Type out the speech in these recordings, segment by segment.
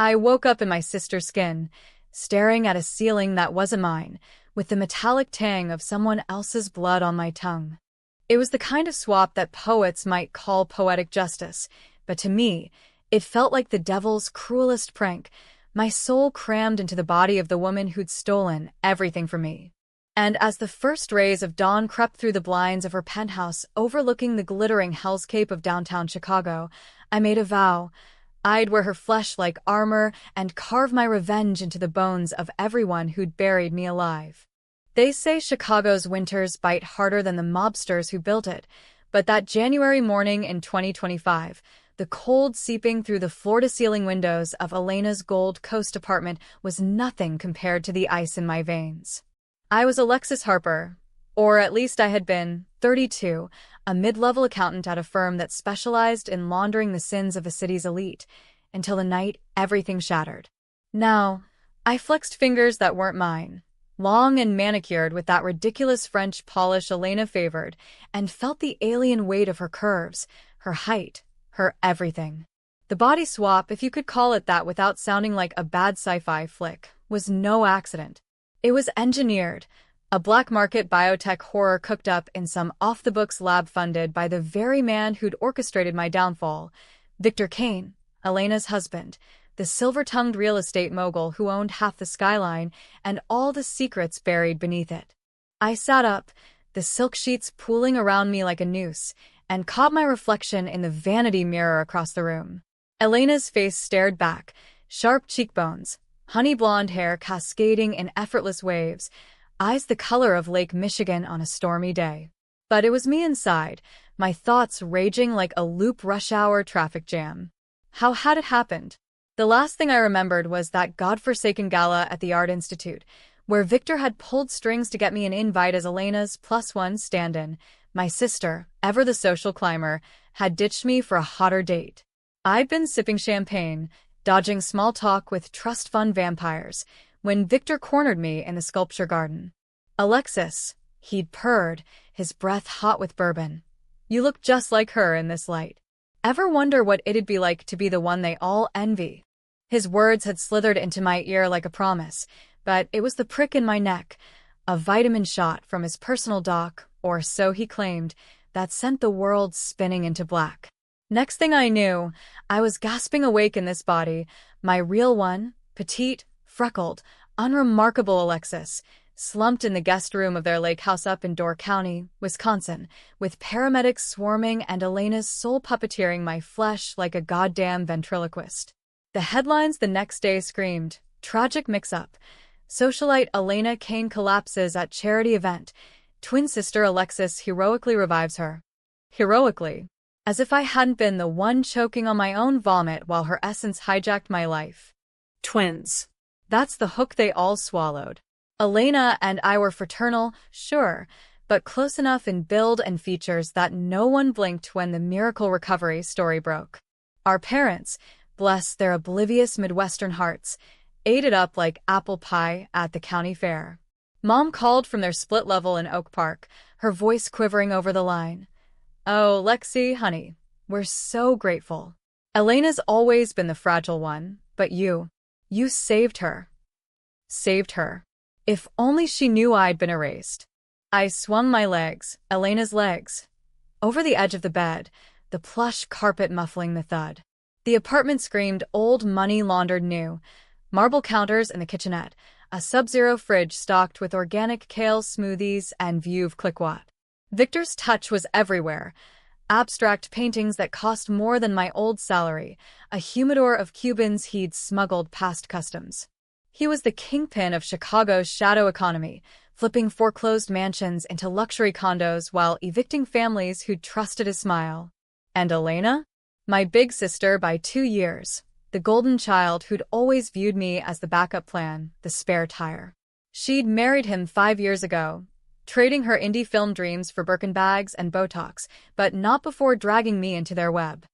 I woke up in my sister's skin, staring at a ceiling that wasn't mine, with the metallic tang of someone else's blood on my tongue. It was the kind of swap that poets might call poetic justice, but to me, it felt like the devil's cruelest prank, my soul crammed into the body of the woman who'd stolen everything from me. And as the first rays of dawn crept through the blinds of her penthouse overlooking the glittering hellscape of downtown Chicago, I made a vow. I'd wear her flesh like armor and carve my revenge into the bones of everyone who'd buried me alive. They say Chicago's winters bite harder than the mobsters who built it, but that January morning in 2025, the cold seeping through the floor-to-ceiling windows of Elena's Gold Coast apartment was nothing compared to the ice in my veins. I was Alexis Harper, or at least I had been, 32, a mid-level accountant at a firm that specialized in laundering the sins of the city's elite, until the night everything shattered. Now, I flexed fingers that weren't mine, long and manicured with that ridiculous French polish Elena favored, and felt the alien weight of her curves, her height, her everything. The body swap, if you could call it that without sounding like a bad sci-fi flick, was no accident. It was engineered, a black market biotech horror cooked up in some off-the-books lab funded by the very man who'd orchestrated my downfall, Victor Kane, Elena's husband, the silver-tongued real estate mogul who owned half the skyline and all the secrets buried beneath it. I sat up, the silk sheets pooling around me like a noose, and caught my reflection in the vanity mirror across the room. Elena's face stared back, sharp cheekbones, honey blonde hair cascading in effortless waves, eyes the color of Lake Michigan on a stormy day. But it was me inside, my thoughts raging like a loop rush-hour traffic jam. How had it happened? The last thing I remembered was that godforsaken gala at the Art Institute, where Victor had pulled strings to get me an invite as Elena's +1 stand-in. My sister, ever the social climber, had ditched me for a hotter date. I'd been sipping champagne, dodging small talk with trust fund vampires, when Victor cornered me in the sculpture garden. "Alexis," he'd purred, his breath hot with bourbon. "You look just like her in this light. Ever wonder what it'd be like to be the one they all envy?" His words had slithered into my ear like a promise, but it was the prick in my neck, a vitamin shot from his personal doc, or so he claimed, that sent the world spinning into black. Next thing I knew, I was gasping awake in this body, my real one, petite, freckled, unremarkable Alexis, slumped in the guest room of their lake house up in Door County, Wisconsin, with paramedics swarming and Elena's soul puppeteering my flesh like a goddamn ventriloquist. The headlines the next day screamed, "Tragic mix-up. Socialite Elena Kane collapses at charity event. Twin sister Alexis heroically revives her." Heroically. As if I hadn't been the one choking on my own vomit while her essence hijacked my life. Twins. That's the hook they all swallowed. Elena and I were fraternal, sure, but close enough in build and features that no one blinked when the miracle recovery story broke. Our parents, bless their oblivious Midwestern hearts, ate it up like apple pie at the county fair. Mom called from their split level in Oak Park, her voice quivering over the line. "Oh, Lexi, honey, we're so grateful. Elena's always been the fragile one, but you saved her. Saved her. If only she knew I'd been erased." I swung my legs, Elena's legs, over the edge of the bed, the plush carpet muffling the thud. The apartment screamed old money laundered new, marble counters in the kitchenette, a sub-zero fridge stocked with organic kale smoothies and Veuve Cliquot. Victor's touch was everywhere. Abstract paintings that cost more than my old salary, a humidor of Cubans he'd smuggled past customs. He was the kingpin of Chicago's shadow economy, flipping foreclosed mansions into luxury condos while evicting families who'd trusted his smile. And Elena? My big sister by 2 years, the golden child who'd always viewed me as the backup plan, the spare tire. She'd married him 5 years ago, trading her indie film dreams for Birkin bags and Botox, but not before dragging me into their web.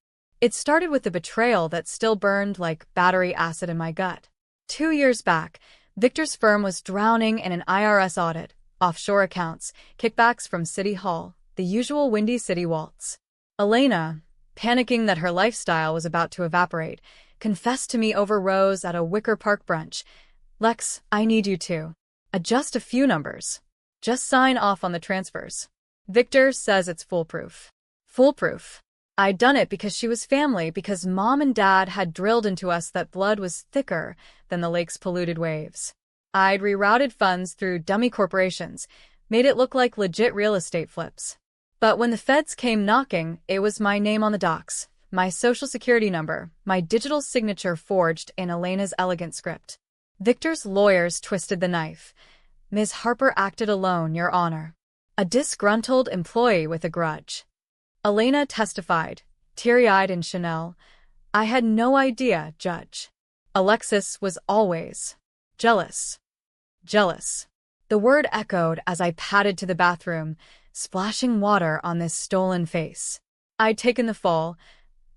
It started with the betrayal that still burned like battery acid in my gut. 2 years back, Victor's firm was drowning in an IRS audit, offshore accounts, kickbacks from City Hall, the usual Windy City waltz. Elena, panicking that her lifestyle was about to evaporate, confessed to me over Rose at a Wicker Park brunch. Lex, I need you to adjust a few numbers. Just sign off on the transfers. Victor says it's foolproof. Foolproof. I'd done it because she was family, because Mom and Dad had drilled into us that blood was thicker than the lake's polluted waves. I'd rerouted funds through dummy corporations, made it look like legit real estate flips. But when the feds came knocking, it was my name on the docs, my social security number, my digital signature forged in Elena's elegant script. Victor's lawyers twisted the knife. Ms. Harper acted alone, Your Honor. A disgruntled employee with a grudge. Elena testified, teary-eyed in Chanel. I had no idea, Judge. Alexis was always jealous. Jealous. The word echoed as I padded to the bathroom, splashing water on this stolen face. I'd taken the fall.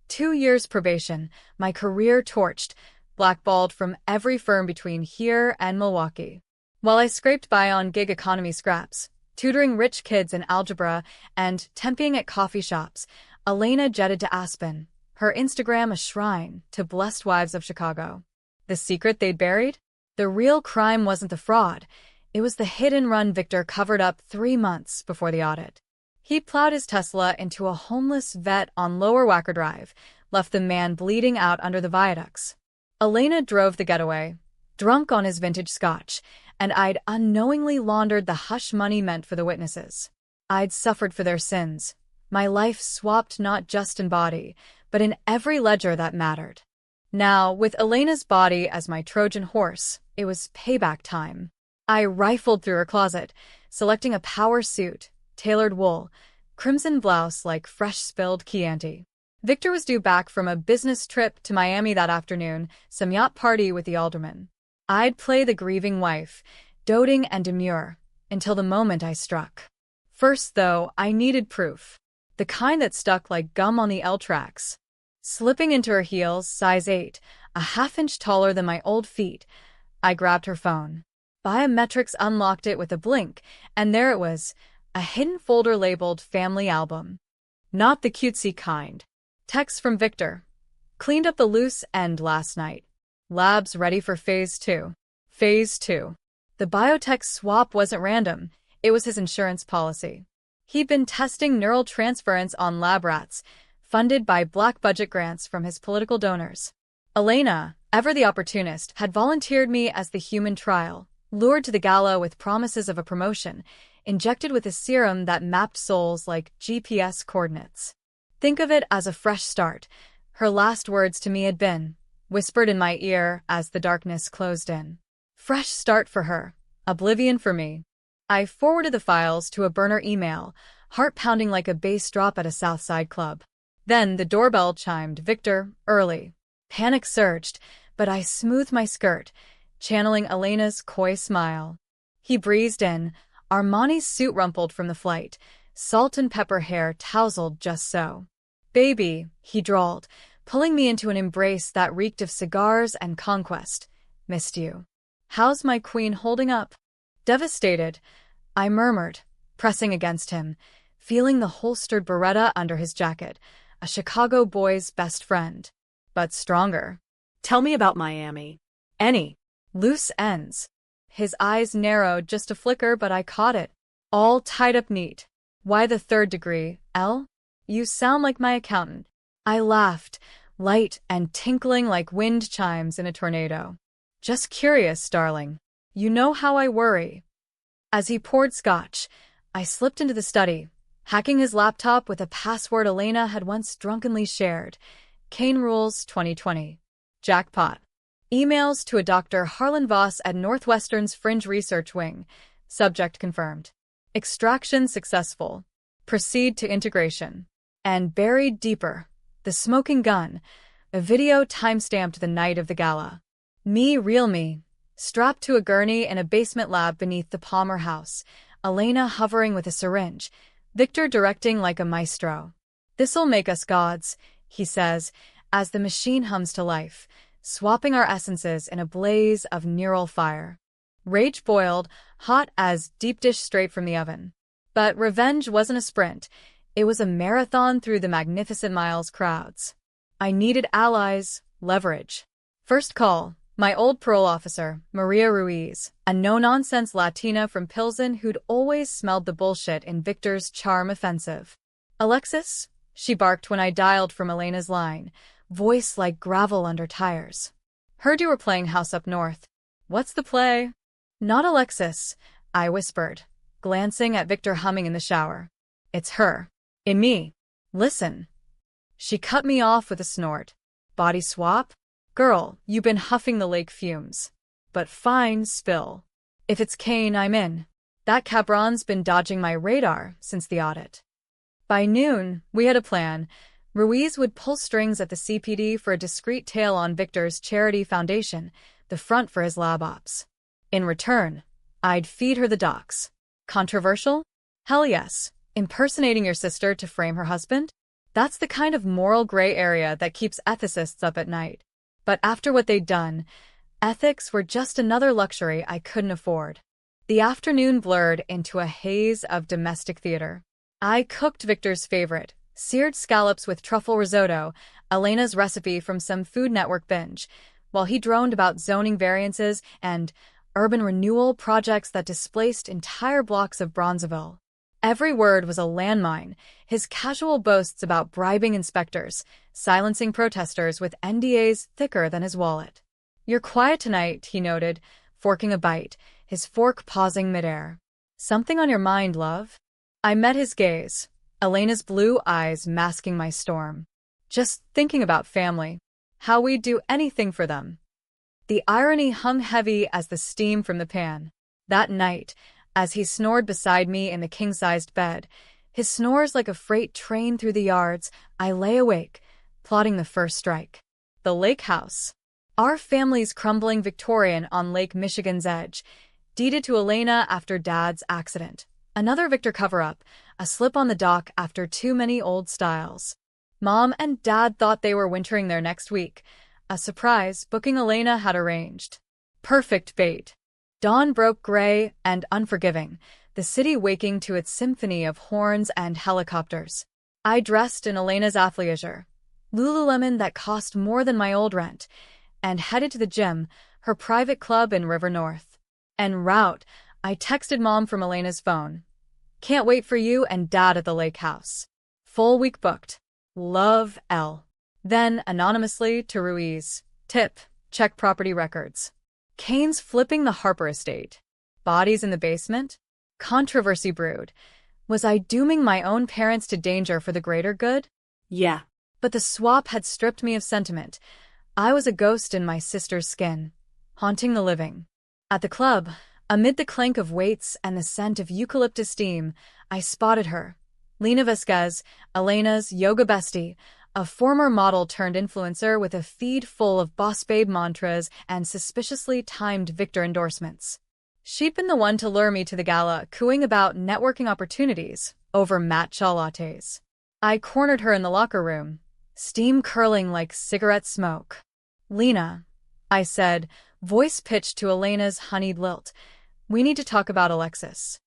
2 years probation, my career torched, blackballed from every firm between here and Milwaukee. While I scraped by on gig economy scraps, tutoring rich kids in algebra and temping at coffee shops, Elena jetted to Aspen, her Instagram a shrine to blessed wives of Chicago. The secret they'd buried? The real crime wasn't the fraud. It was the hit-and-run Victor covered up 3 months before the audit. He plowed his Tesla into a homeless vet on Lower Wacker Drive, left the man bleeding out under the viaducts. Elena drove the getaway, drunk on his vintage scotch, and I'd unknowingly laundered the hush money meant for the witnesses. I'd suffered for their sins. My life swapped not just in body, but in every ledger that mattered. Now, with Elena's body as my Trojan horse, it was payback time. I rifled through her closet, selecting a power suit, tailored wool, crimson blouse like fresh spilled Chianti. Victor was due back from a business trip to Miami that afternoon, some yacht party with the alderman. I'd play the grieving wife, doting and demure, until the moment I struck. First, though, I needed proof. The kind that stuck like gum on the L-tracks. Slipping into her heels, size 8, a half-inch taller than my old feet, I grabbed her phone. Biometrics unlocked it with a blink, and there it was, a hidden folder labeled Family Album. Not the cutesy kind. Text from Victor. Cleaned up the loose end last night. Labs ready for Phase 2. Phase 2. The biotech swap wasn't random. It was his insurance policy. He'd been testing neural transference on lab rats, funded by black budget grants from his political donors. Elena, ever the opportunist, had volunteered me as the human trial, lured to the gala with promises of a promotion, injected with a serum that mapped souls like GPS coordinates. Think of it as a fresh start. Her last words to me had been, whispered in my ear as the darkness closed in. Fresh start for her, oblivion for me. I forwarded the files to a burner email, heart pounding like a bass drop at a Southside club. Then the doorbell chimed. Victor, early. Panic surged, but I smoothed my skirt, channeling Elena's coy smile. He breezed in, Armani's suit rumpled from the flight, salt and pepper hair tousled just so. Baby, he drawled, pulling me into an embrace that reeked of cigars and conquest. Missed you. How's my queen holding up? Devastated, I murmured, pressing against him, feeling the holstered Beretta under his jacket, a Chicago boy's best friend. But stronger. Tell me about Miami. Any. Loose ends. His eyes narrowed just a flicker, but I caught it. All tied up neat. Why the 3rd degree, L? You sound like my accountant. I laughed, light and tinkling like wind chimes in a tornado. Just curious, darling. You know how I worry. As he poured scotch, I slipped into the study, hacking his laptop with a password Elena had once drunkenly shared. Kane Rules 2020. Jackpot. Emails to a Dr. Harlan Voss at Northwestern's Fringe Research Wing. Subject confirmed. Extraction successful. Proceed to integration. And buried deeper, the smoking gun, a video time-stamped the night of the gala. Me, real me, strapped to a gurney in a basement lab beneath the Palmer house, Elena hovering with a syringe, Victor directing like a maestro. This'll make us gods, he says, as the machine hums to life, swapping our essences in a blaze of neural fire. Rage boiled, hot as deep dish straight from the oven. But revenge wasn't a sprint. It was a marathon through the magnificent miles crowds. I needed allies, Leverage. First call. My old parole officer, Maria Ruiz, a no-nonsense Latina from Pilsen who'd always smelled the bullshit in Victor's charm offensive. Alexis? She barked when I dialed from Elena's line, voice like gravel under tires. Heard you were playing House Up North. What's the play? Not Alexis, I whispered, glancing at Victor humming in the shower. It's her. In me. Listen. She cut me off with a snort. Body swap? Girl, you've been huffing the lake fumes. But fine, spill. If it's Kane, I'm in. That cabron's been dodging my radar since the audit. By noon, we had a plan. Ruiz would pull strings at the CPD for a discreet tale on Victor's charity foundation, the front for his lab ops. In return, I'd feed her the docs. Controversial? Hell yes. Impersonating your sister to frame her husband? That's the kind of moral gray area that keeps ethicists up at night. But after what they'd done, ethics were just another luxury I couldn't afford. The afternoon blurred into a haze of domestic theater. I cooked Victor's favorite, seared scallops with truffle risotto, Elena's recipe from some Food Network binge, while he droned about zoning variances and urban renewal projects that displaced entire blocks of Bronzeville. Every word was a landmine, his casual boasts about bribing inspectors, silencing protesters with NDAs thicker than his wallet. You're quiet tonight, he noted, forking a bite, his fork pausing midair. Something on your mind, love? I met his gaze, Elena's blue eyes masking my storm. Just thinking about family. How we'd do anything for them. The irony hung heavy as the steam from the pan. That night, as he snored beside me in the king-sized bed, his snores like a freight train through the yards, I lay awake, plotting the first strike. The lake house. Our family's crumbling Victorian on Lake Michigan's edge, deeded to Elena after Dad's accident. Another Victor cover-up, a slip on the dock after too many old styles. Mom and Dad thought they were wintering there next week, a surprise booking Elena had arranged. Perfect bait. Dawn broke gray and unforgiving, the city waking to its symphony of horns and helicopters. I dressed in Elena's athleisure, Lululemon that cost more than my old rent, and headed to the gym, her private club in River North. En route, I texted Mom from Elena's phone. Can't wait for you and Dad at the lake house. Full week booked. Love, L. Then, anonymously, to Ruiz. Tip, check property records. Kane's flipping the Harper estate. Bodies in the basement? Controversy brewed. Was I dooming my own parents to danger for the greater good? Yeah. But the swap had stripped me of sentiment. I was a ghost in my sister's skin, haunting the living. At the club, amid the clank of weights and the scent of eucalyptus steam, I spotted her. Lena Vasquez, Elena's yoga bestie, a former model-turned-influencer with a feed full of boss babe mantras and suspiciously timed Victor endorsements. She'd been the one to lure me to the gala, cooing about networking opportunities over matcha lattes. I cornered her in the locker room, steam curling like cigarette smoke. Lena, I said, voice pitched to Elena's honeyed lilt, we need to talk about Alexis.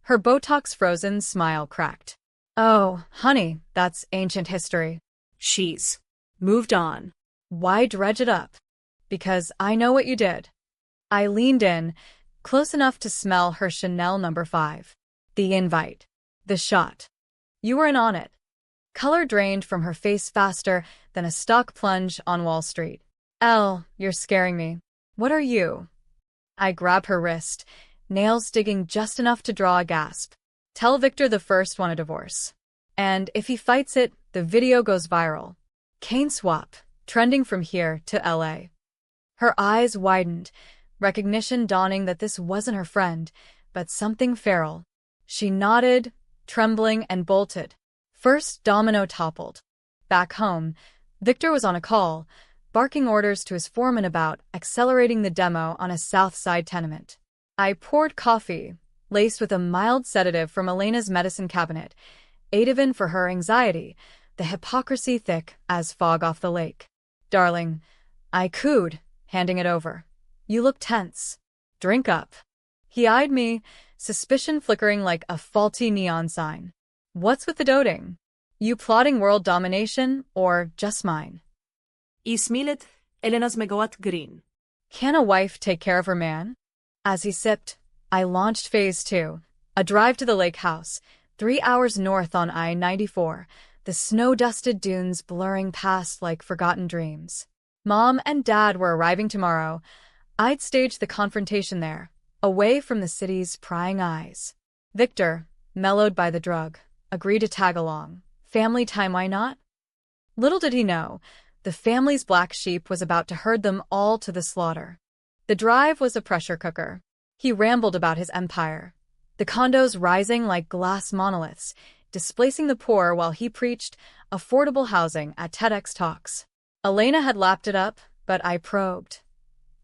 Her Botox-frozen smile cracked. Oh, honey, that's ancient history. She's moved on. Why dredge it up? Because I know what you did. I leaned in, close enough to smell her Chanel No. 5. The invite. The shot. You were in on it. Color drained from her face faster than a stock plunge on Wall Street. Elle, you're scaring me. What are you? I grab her wrist, nails digging just enough to draw a gasp. Tell Victor the first want a divorce. And if he fights it, the video goes viral. Kane swap, trending from here to LA. Her eyes widened, recognition dawning that this wasn't her friend, but something feral. She nodded, trembling, and bolted. First domino toppled. Back home, Victor was on a call, barking orders to his foreman about accelerating the demo on a South Side tenement. I poured coffee, laced with a mild sedative from Elena's medicine cabinet, Ativan for her anxiety, the hypocrisy thick as fog off the lake. Darling, I cooed, handing it over. You look tense. Drink up. He eyed me, suspicion flickering like a faulty neon sign. What's with the doting? You plotting world domination, or just mine? I smilet Elena's megawatt green. Can a wife take care of her man? As he sipped, I launched Phase 2, a drive to the lake house, 3 hours north on I-94, the snow-dusted dunes blurring past like forgotten dreams. Mom and Dad were arriving tomorrow. I'd staged the confrontation there, away from the city's prying eyes. Victor, mellowed by the drug, agreed to tag along. Family time, why not? Little did he know, the family's black sheep was about to herd them all to the slaughter. The drive was a pressure cooker. He rambled about his empire, the condos rising like glass monoliths, displacing the poor while he preached affordable housing at TEDx talks. Elena had lapped it up, but I probed.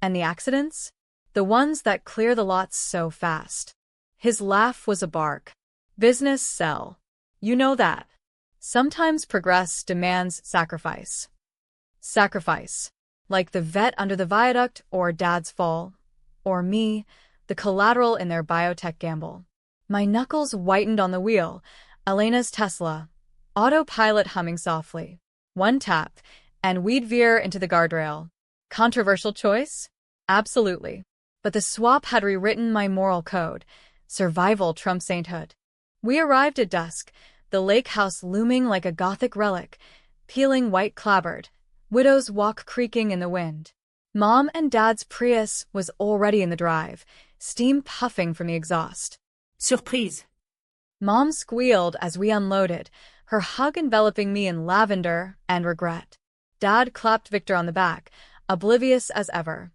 And the accidents? The ones that clear the lots so fast. His laugh was a bark. Business sell. You know that. Sometimes progress demands sacrifice. Sacrifice. Like the vet under the viaduct or Dad's fall. Or me, the collateral in their biotech gamble. My knuckles whitened on the wheel. Elena's Tesla. Autopilot humming softly. One tap, and we'd veer into the guardrail. Controversial choice? Absolutely. But the swap had rewritten my moral code. Survival trumps sainthood. We arrived at dusk, the lake house looming like a Gothic relic, peeling white clapboard, widow's walk creaking in the wind. Mom and Dad's Prius was already in the drive, steam puffing from the exhaust. Surprise. Mom squealed as we unloaded, her hug enveloping me in lavender and regret. Dad clapped Victor on the back, oblivious as ever.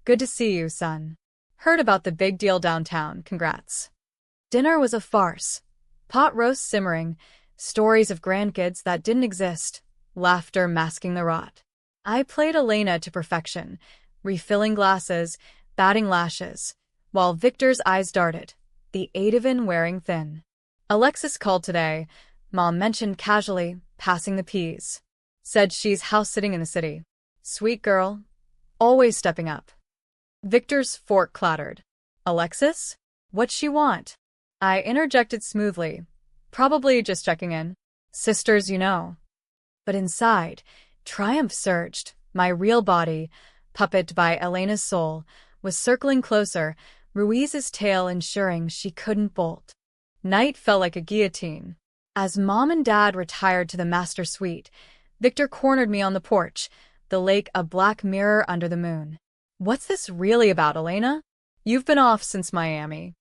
Good to see you, son. Heard about the big deal downtown, congrats. Dinner was a farce. Pot roast simmering, stories of grandkids that didn't exist, laughter masking the rot. I played Elena to perfection, refilling glasses, batting lashes, while Victor's eyes darted, the Ativan wearing thin. Alexis called today, Mom mentioned casually, passing the peas. Said she's house-sitting in the city. Sweet girl, always stepping up. Victor's fork clattered. Alexis? What'd she want? I interjected smoothly. Probably just checking in. Sisters, you know. But inside, triumph surged. My real body, puppeted by Elena's soul, was circling closer, Ruiz's tail ensuring she couldn't bolt. Night felt like a guillotine. As Mom and Dad retired to the master suite, Victor cornered me on the porch, the lake a black mirror under the moon. What's this really about, Elena? You've been off since Miami.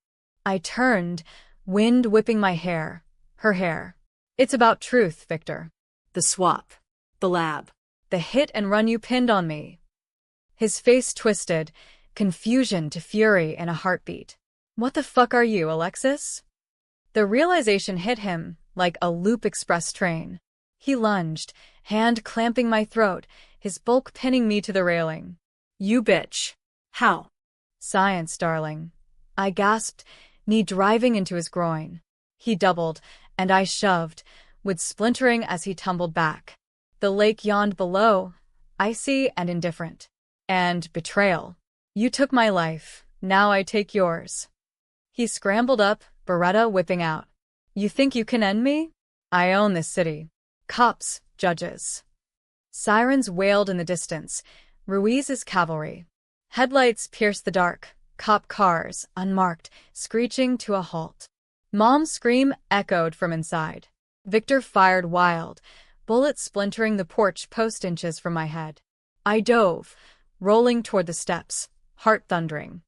I turned, wind whipping my hair, her hair. It's about truth, Victor. The swap. The lab. The hit and run you pinned on me. His face twisted, confusion to fury in a heartbeat. What the fuck are you, Alexis? The realization hit him like a Loop Express train. He lunged, hand clamping my throat, his bulk pinning me to the railing. You bitch. How? Science, darling. I gasped, knee driving into his groin. He doubled, and I shoved, wood splintering as he tumbled back. The lake yawned below, icy and indifferent. And betrayal. You took my life, now I take yours. He scrambled up, Beretta whipping out. You think you can end me? I own this city. Cops, judges. Sirens wailed in the distance. Ruiz's cavalry. Headlights pierced the dark, cop cars, unmarked, screeching to a halt. Mom's scream echoed from inside. Victor fired wild, bullets splintering the porch post inches from my head. I dove, rolling toward the steps, heart thundering.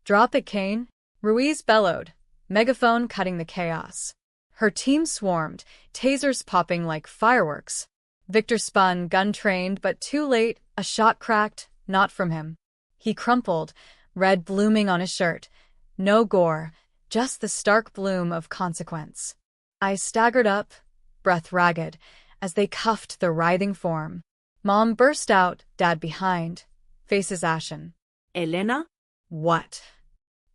Drop it, Kane, Ruiz bellowed, megaphone cutting the chaos. Her team swarmed, tasers popping like fireworks. Victor spun, gun-trained, but too late, a shot cracked, not from him. He crumpled, red blooming on his shirt. No gore, just the stark bloom of consequence. I staggered up, breath ragged, as they cuffed the writhing form. Mom burst out, Dad behind, faces ashen. Elena? What?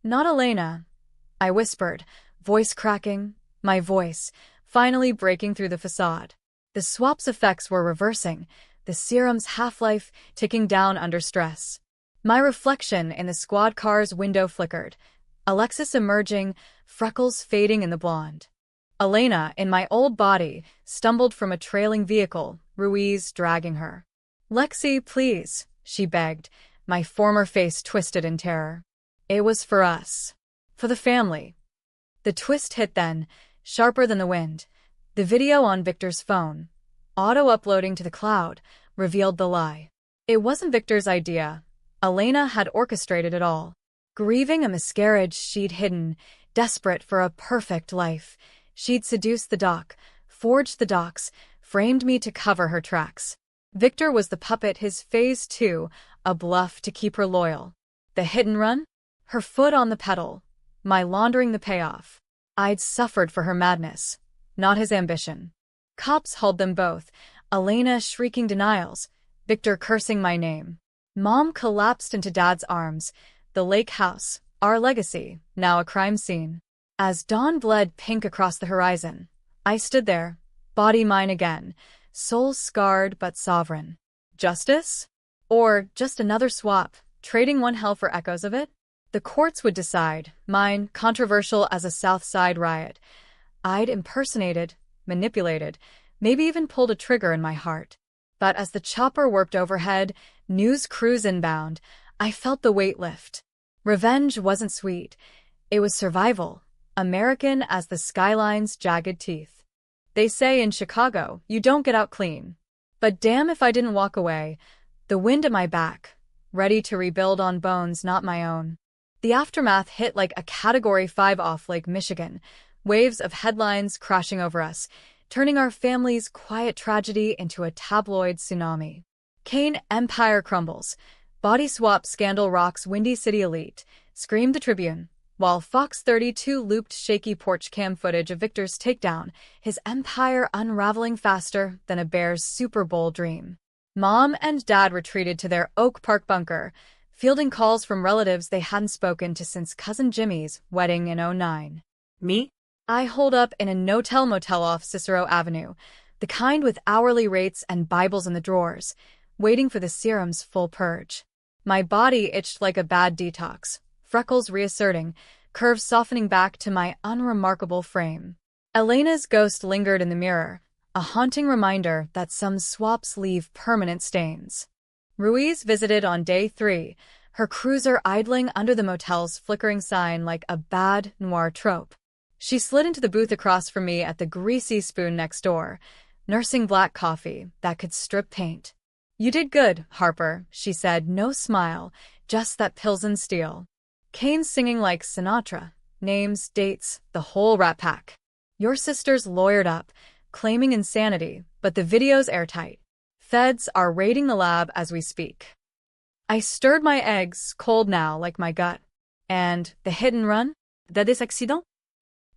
Not Elena, I whispered, voice cracking, my voice, finally breaking through the facade. The swap's effects were reversing, the serum's half-life ticking down under stress. My reflection in the squad car's window flickered, Alexis emerging, freckles fading in the blonde. Elena, in my old body, stumbled from a trailing vehicle, Ruiz dragging her. Lexi, please, she begged, my former face twisted in terror. It was for us. For the family. The twist hit then, sharper than the wind. The video on Victor's phone, auto-uploading to the cloud, revealed the lie. It wasn't Victor's idea. Elena had orchestrated it all. Grieving a miscarriage she'd hidden, desperate for a perfect life, she'd seduced the doc, forged the docs, framed me to cover her tracks. Victor was the puppet, his phase 2, a bluff to keep her loyal. The hit and run? Her foot on the pedal. My laundering the payoff. I'd suffered for her madness, not his ambition. Cops hauled them both, Elena shrieking denials, Victor cursing my name. Mom collapsed into Dad's arms. The lake house, our legacy, now a crime scene. As dawn bled pink across the horizon, I stood there, body mine again, soul scarred but sovereign. Justice? Or just another swap, trading one hell for echoes of it? The courts would decide, mine controversial as a South Side riot. I'd impersonated, manipulated, maybe even pulled a trigger in my heart. But as the chopper warped overhead, news crews inbound, I felt the weight lift. Revenge wasn't sweet. It was survival, American as the skyline's jagged teeth. They say in Chicago, you don't get out clean. But damn if I didn't walk away, the wind at my back, ready to rebuild on bones not my own. The aftermath hit like a Category 5 off Lake Michigan, waves of headlines crashing over us, turning our family's quiet tragedy into a tabloid tsunami. Kane empire crumbles. Body swap scandal rocks Windy City elite, screamed the Tribune, while Fox 32 looped shaky porch cam footage of Victor's takedown, his empire unraveling faster than a Bears Super Bowl dream. Mom and Dad retreated to their Oak Park bunker, fielding calls from relatives they hadn't spoken to since Cousin Jimmy's wedding in '09. Me? I holed up in a no-tell motel off Cicero Avenue, the kind with hourly rates and Bibles in the drawers, waiting for the serum's full purge. My body itched like a bad detox, freckles reasserting, curves softening back to my unremarkable frame. Elena's ghost lingered in the mirror, a haunting reminder that some swaps leave permanent stains. Ruiz visited on day 3, her cruiser idling under the motel's flickering sign like a bad noir trope. She slid into the booth across from me at the Greasy Spoon next door, nursing black coffee that could strip paint. You did good, Harper, she said, no smile, just that Pilsen steel. Kane's singing like Sinatra, names, dates, the whole rat pack. Your sister's lawyered up, claiming insanity, but the video's airtight. Feds are raiding the lab as we speak. I stirred my eggs, cold now like my gut. And the hit and run? Des accidents?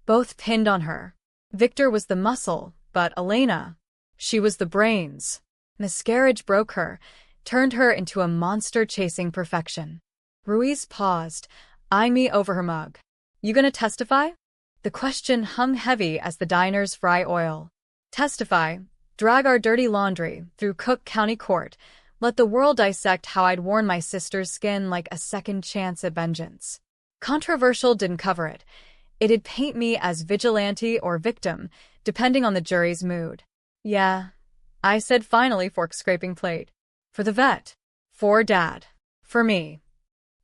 Both pinned on her. Victor was the muscle, but Elena, she was the brains. Miscarriage broke her, turned her into a monster chasing perfection. Ruiz paused, eyeing me over her mug. You gonna testify? The question hung heavy as the diners fry oil. Testify, drag our dirty laundry through Cook County Court, let the world dissect how I'd worn my sister's skin like a second chance at vengeance. Controversial didn't cover it. It'd paint me as vigilante or victim, depending on the jury's mood. Yeah, I said finally, fork scraping plate. For the vet. For Dad. For me.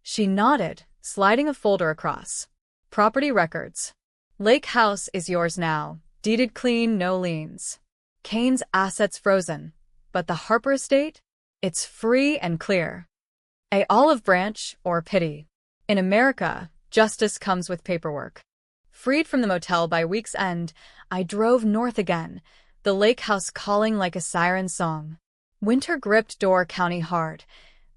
She nodded, sliding a folder across. Property records. Lake House is yours now. Deeded clean, no liens. Kane's assets frozen. But the Harper estate? It's free and clear. A olive branch or pity. In America, justice comes with paperwork. Freed from the motel by week's end, I drove north again, the lake house calling like a siren song. Winter gripped Door County hard,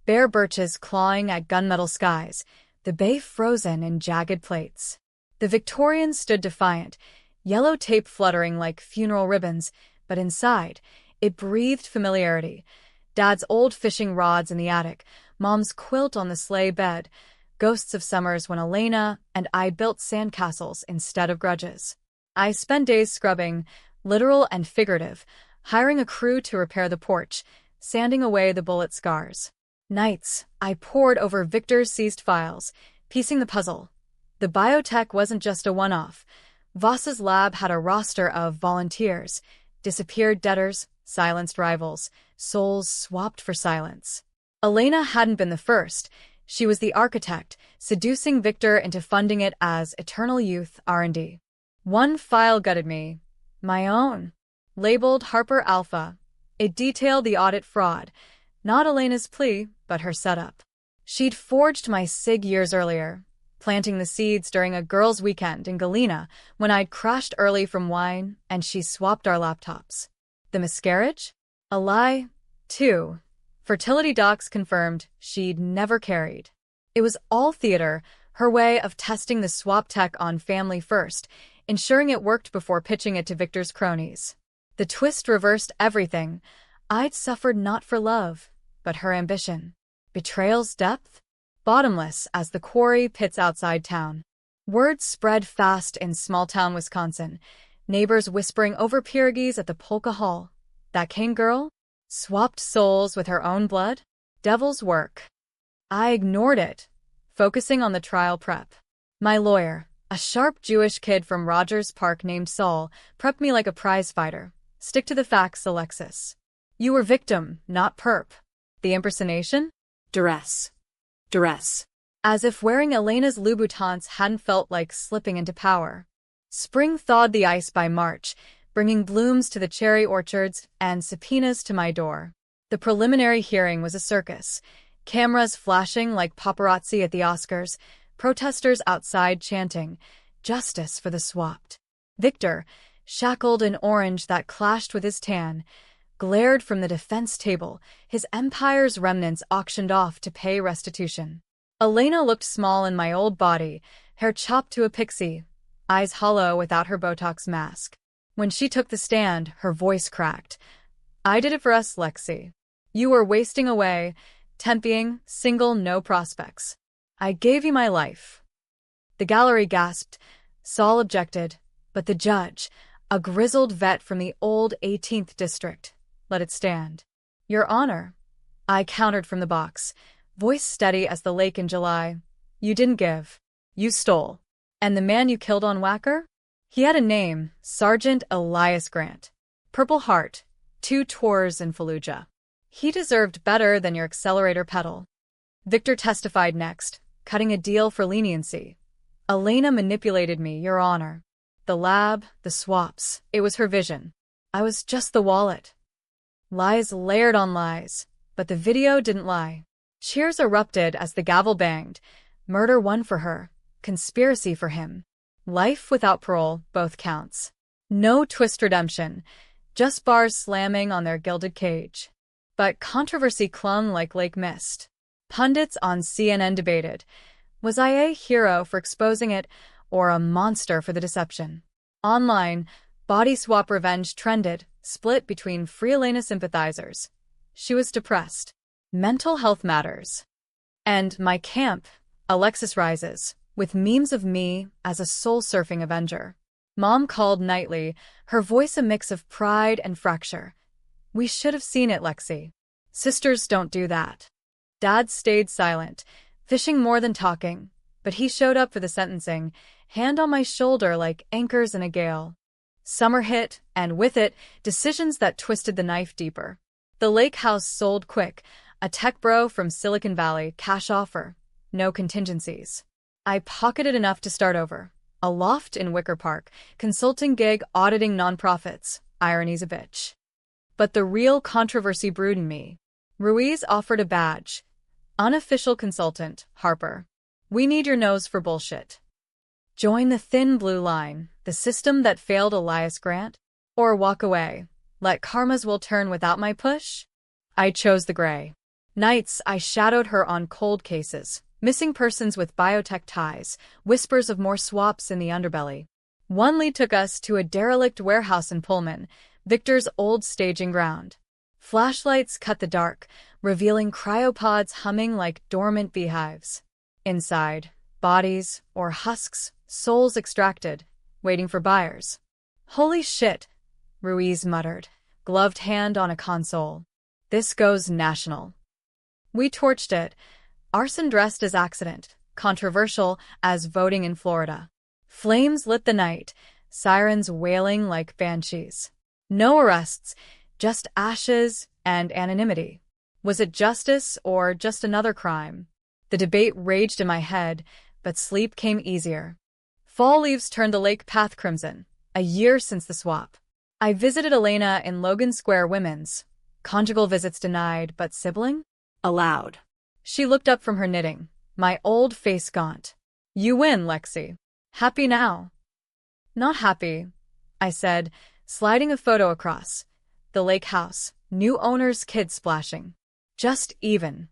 bare birches clawing at gunmetal skies, the bay frozen in jagged plates. The Victorians stood defiant, yellow tape fluttering like funeral ribbons, but inside, it breathed familiarity. Dad's old fishing rods in the attic, Mom's quilt on the sleigh bed, ghosts of summers when Elena and I built sandcastles instead of grudges. I spent days scrubbing, literal and figurative, hiring a crew to repair the porch, sanding away the bullet scars. Nights, I pored over Victor's seized files, piecing the puzzle. The biotech wasn't just a one-off. Voss's lab had a roster of volunteers, disappeared debtors, silenced rivals, souls swapped for silence. Elena hadn't been the first. She was the architect, seducing Victor into funding it as Eternal Youth R&D. One file gutted me. My own. Labeled Harper Alpha. It detailed the audit fraud. Not Elena's plea, but her setup. She'd forged my SIG years earlier, planting the seeds during a girls' weekend in Galena when I'd crashed early from wine and she swapped our laptops. The miscarriage? A lie, too. Fertility docs confirmed she'd never carried. It was all theater, her way of testing the swap tech on family first, ensuring it worked before pitching it to Victor's cronies. The twist reversed everything. I'd suffered not for love, but her ambition. Betrayal's depth? Bottomless as the quarry pits outside town. Word spread fast in small-town Wisconsin, neighbors whispering over pierogies at the Polka Hall. That Kane girl? Swapped souls with her own blood? Devil's work. I ignored it, focusing on the trial prep. My lawyer, a sharp Jewish kid from Rogers Park named Saul, prepped me like a prize fighter. Stick to the facts, Alexis. You were victim, not perp. The impersonation? Duress. Duress. As if wearing Elena's Louboutins hadn't felt like slipping into power. Spring thawed the ice by March, bringing blooms to the cherry orchards and subpoenas to my door. The preliminary hearing was a circus. Cameras flashing like paparazzi at the Oscars, protesters outside chanting, "Justice for the swapped." Victor, shackled in orange that clashed with his tan, glared from the defense table, his empire's remnants auctioned off to pay restitution. Elena looked small in my old body, hair chopped to a pixie, eyes hollow without her Botox mask. When she took the stand, her voice cracked. I did it for us, Lexi. You were wasting away, temping, single, no prospects. I gave you my life. The gallery gasped. Saul objected, but the judge, a grizzled vet from the old 18th district, let it stand. Your Honor, I countered from the box, voice steady as the lake in July. You didn't give. You stole. And the man you killed on Wacker? He had a name, Sergeant Elias Grant. Purple Heart, 2 tours in Fallujah. He deserved better than your accelerator pedal. Victor testified next, cutting a deal for leniency. Elena manipulated me, Your Honor. The lab, the swaps, it was her vision. I was just the wallet. Lies layered on lies, but the video didn't lie. Cheers erupted as the gavel banged. Murder won for her, conspiracy for him. Life without parole, both counts. No twist redemption, just bars slamming on their gilded cage. But controversy clung like lake mist. Pundits on CNN debated, was I a hero for exposing it or a monster for the deception? Online, body swap revenge trended, split between free Elena sympathizers. She was depressed. Mental health matters. And my camp, Alexis rises, with memes of me as a soul-surfing avenger. Mom called nightly, her voice a mix of pride and fracture. We should have seen it, Lexi. Sisters don't do that. Dad stayed silent, fishing more than talking, but he showed up for the sentencing, hand on my shoulder like anchors in a gale. Summer hit, and with it, decisions that twisted the knife deeper. The lake house sold quick, a tech bro from Silicon Valley, cash offer, no contingencies. I pocketed enough to start over. A loft in Wicker Park, consulting gig auditing nonprofits, irony's a bitch. But the real controversy brewed in me. Ruiz offered a badge. Unofficial consultant, Harper. We need your nose for bullshit. Join the thin blue line, the system that failed Elias Grant? Or walk away, let karma's will turn without my push? I chose the gray. Nights I shadowed her on cold cases, missing persons with biotech ties, whispers of more swaps in the underbelly. One lead took us to a derelict warehouse in Pullman, Victor's old staging ground. Flashlights cut the dark, revealing cryopods humming like dormant beehives. Inside, bodies, or husks, souls extracted, waiting for buyers. Holy shit, Ruiz muttered, gloved hand on a console. This goes national. We torched it. Arson dressed as accident, controversial as voting in Florida. Flames lit the night, sirens wailing like banshees. No arrests, just ashes, And anonymity. Was it justice or just another crime? The debate raged in my head, but sleep came easier. Fall leaves turned the lake path crimson, a year since the swap. I visited Elena in Logan Square Women's. Conjugal visits denied, but sibling? Allowed. She looked up from her knitting, my old face gaunt. You win, Lexi. Happy now? Not happy, I said, sliding a photo across. The lake house, new owner's kids splashing. Just even.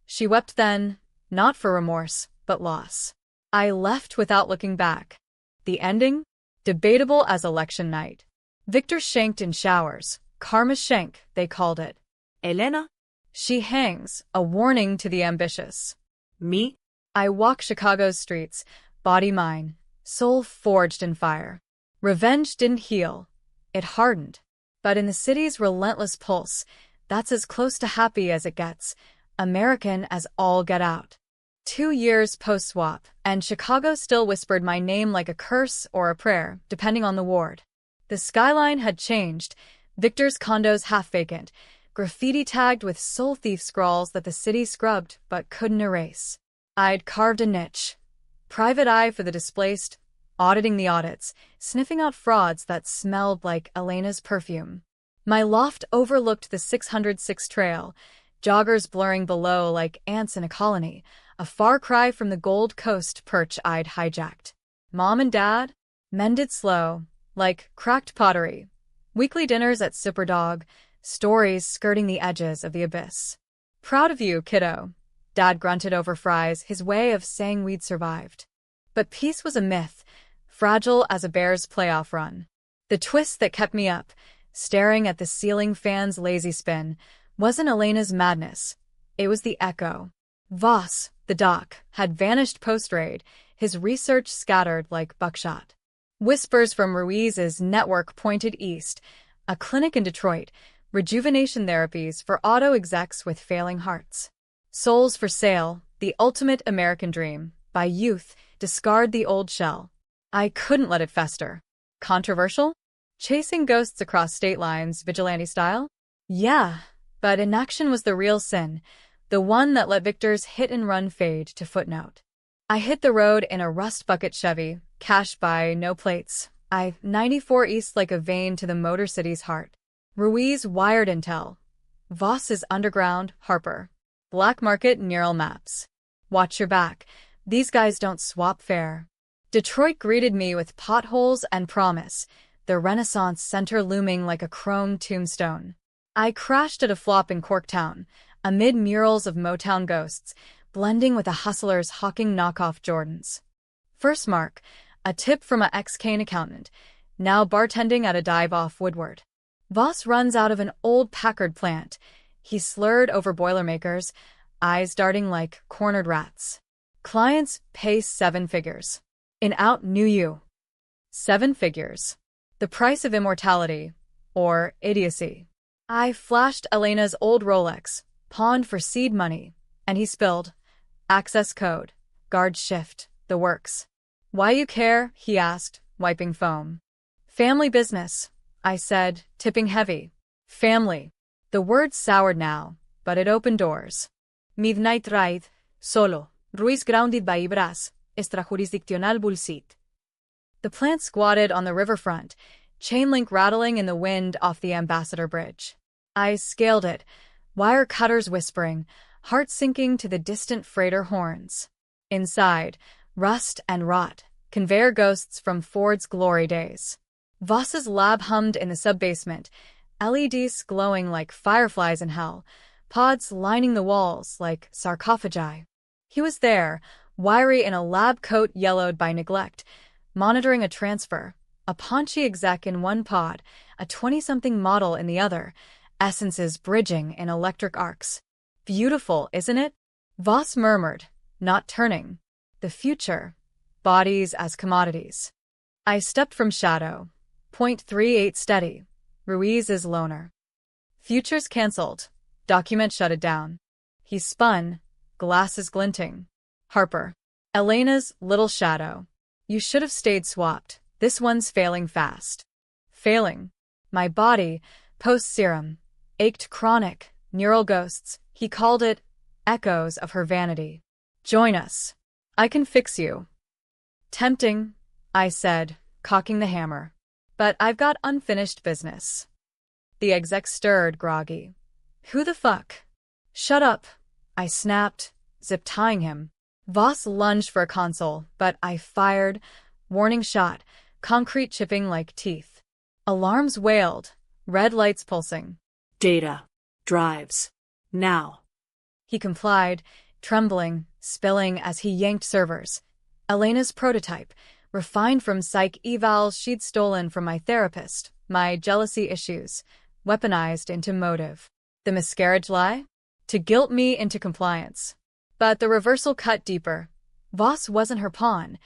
She wept then, not for remorse, but loss. I left without looking back. The ending? Debatable as election night. Victor shanked in showers. Karma shank, they called it. Elena? She hangs, a warning to the ambitious. Me? I walk Chicago's streets, body mine, soul forged in fire. Revenge didn't heal. It hardened. But in the city's relentless pulse, that's as close to happy as it gets, American as all get out. 2 years post-swap, and Chicago still whispered my name like a curse or a prayer, depending on the ward. The skyline had changed, Victor's condos half-vacant, graffiti tagged with soul thief scrawls that the city scrubbed but couldn't erase. I'd carved a niche. Private eye for the displaced, auditing the audits, sniffing out frauds that smelled like Elena's perfume. My loft overlooked the 606 trail, joggers blurring below like ants in a colony, a far cry from the Gold Coast perch I'd hijacked. Mom and Dad? Mended slow, like cracked pottery. Weekly dinners at Sipper Dog, stories skirting the edges of the abyss. Proud of you, kiddo. Dad grunted over fries, his way of saying we'd survived. But peace was a myth, fragile as a Bears playoff run. The twist that kept me up, staring at the ceiling fan's lazy spin, wasn't Elena's madness. It was the echo. Voss, the doc, had vanished post-raid, his research scattered like buckshot. Whispers from Ruiz's network pointed east, a clinic in Detroit, rejuvenation therapies for auto execs with failing hearts. Souls for sale, the ultimate American dream. By youth, discard the old shell. I couldn't let it fester. Controversial? Chasing ghosts across state lines, vigilante style? Yeah, but inaction was the real sin, the one that let Victor's hit-and-run fade to footnote. I hit the road in a rust-bucket Chevy, cash by, no plates. I 94 east like a vein to the Motor City's heart. Ruiz wired intel. Voss is underground, Harper. Black market, neural maps. Watch your back. These guys don't swap fair. Detroit greeted me with potholes and promise, the Renaissance Center looming like a chrome tombstone. I crashed at a flop in Corktown, amid murals of Motown ghosts, blending with the hustlers hawking knockoff Jordans. First mark, a tip from an ex-Kane accountant, now bartending at a dive-off Woodward. Voss runs out of an old Packard plant. He slurred over Boilermakers, eyes darting like cornered rats. Clients pay 7 figures. In out knew you. 7 figures. The price of immortality, or idiocy. I flashed Elena's old Rolex, pawned for seed money, and he spilled. Access code, guard shift, the works. Why you care? He asked, wiping foam. Family business, I said, tipping heavy. Family. The word soured now, but it opened doors. Midnight ride, solo, Ruiz grounded by Ibras, extrajurisdiccional bullshit. The plant squatted on the riverfront, chain link rattling in the wind off the Ambassador Bridge. I scaled it, wire cutters whispering, heart sinking to the distant freighter horns. Inside, rust and rot, conveyor ghosts from Ford's glory days. Voss's lab hummed in the sub-basement, LEDs glowing like fireflies in hell, pods lining the walls like sarcophagi. He was there, wiry in a lab coat yellowed by neglect, monitoring a transfer, a paunchy exec in one pod, a 20-something model in the other, essences bridging in electric arcs. Beautiful, isn't it? Voss murmured, not turning. The future. Bodies as commodities. I stepped from shadow. 0.38 steady. Ruiz is loner. Futures cancelled. Document shut down. He spun, glasses glinting. Harper. Elena's little shadow. You should have stayed swapped. This one's failing fast. Failing. My body, post-serum. Ached chronic, neural ghosts, he called it, echoes of her vanity. Join us. I can fix you. Tempting, I said, cocking the hammer. But I've got unfinished business. The exec stirred, groggy. Who the fuck? Shut up, I snapped, zip-tying him. Voss lunged for a console, but I fired, warning shot, concrete chipping like teeth. Alarms wailed, red lights pulsing. Data. Drives. Now. He complied, trembling, spilling as he yanked servers. Elena's prototype, refined from psych evals she'd stolen from my therapist, my jealousy issues, weaponized into motive. The miscarriage lie? To guilt me into compliance. But the reversal cut deeper. Voss wasn't her pawn.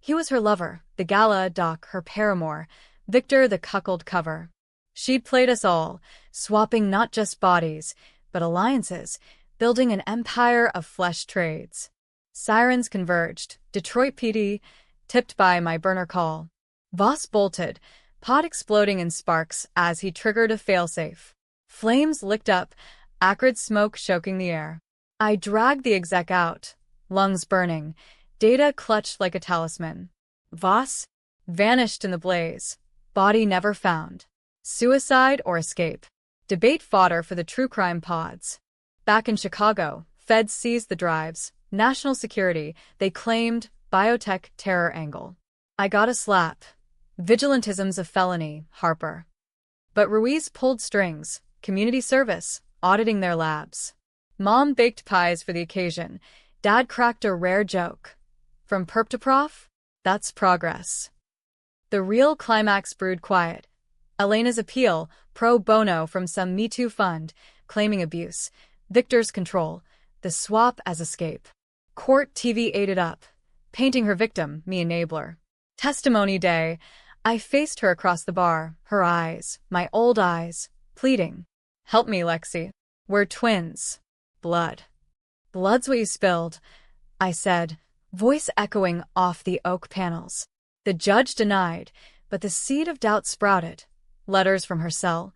He was her lover, the gala doc her paramour, Victor the cuckold cover. She'd played us all, swapping not just bodies, but alliances, building an empire of flesh trades. Sirens converged, Detroit PD, tipped by my burner call. Voss bolted, pod exploding in sparks as he triggered a failsafe. Flames licked up, acrid smoke choking the air. I dragged the exec out, lungs burning, data clutched like a talisman. Voss vanished in the blaze, body never found. Suicide or escape? Debate fodder for the true crime pods. Back in Chicago, feds seized the drives. National security, they claimed, biotech terror angle. I got a slap. Vigilantism's a felony, Harper. But Ruiz pulled strings, community service, auditing their labs. Mom baked pies for the occasion. Dad cracked a rare joke. From perp to prof? That's progress. The real climax brewed quiet. Elena's appeal, pro bono from some Me Too fund, claiming abuse. Victor's control, the swap as escape. Court TV ate it up, painting her victim, me enabler. Testimony day, I faced her across the bar, her eyes, my old eyes, pleading. Help me, Lexi. We're twins. Blood. Blood's what you spilled, I said, voice echoing off the oak panels. The judge denied, but the seed of doubt sprouted. Letters from her cell,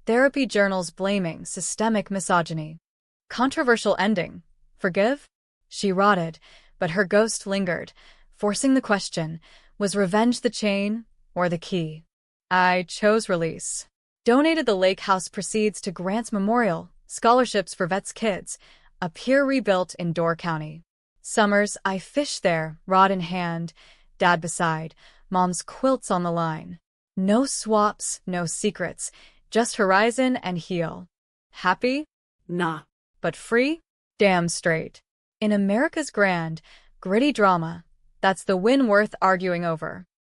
therapy journals blaming systemic misogyny. Controversial ending. Forgive? She rotted, but her ghost lingered, forcing the question, was revenge the chain or the key? I chose release. Donated the lake house proceeds to Grant's Memorial, scholarships for vets' kids, a pier rebuilt in Door County. Summers, I fished there, rod in hand, Dad beside, Mom's quilts on the line. No swaps, no secrets, just horizon and heel. Happy? Nah. But free? Damn straight. In America's grand, gritty drama, that's the win worth arguing over.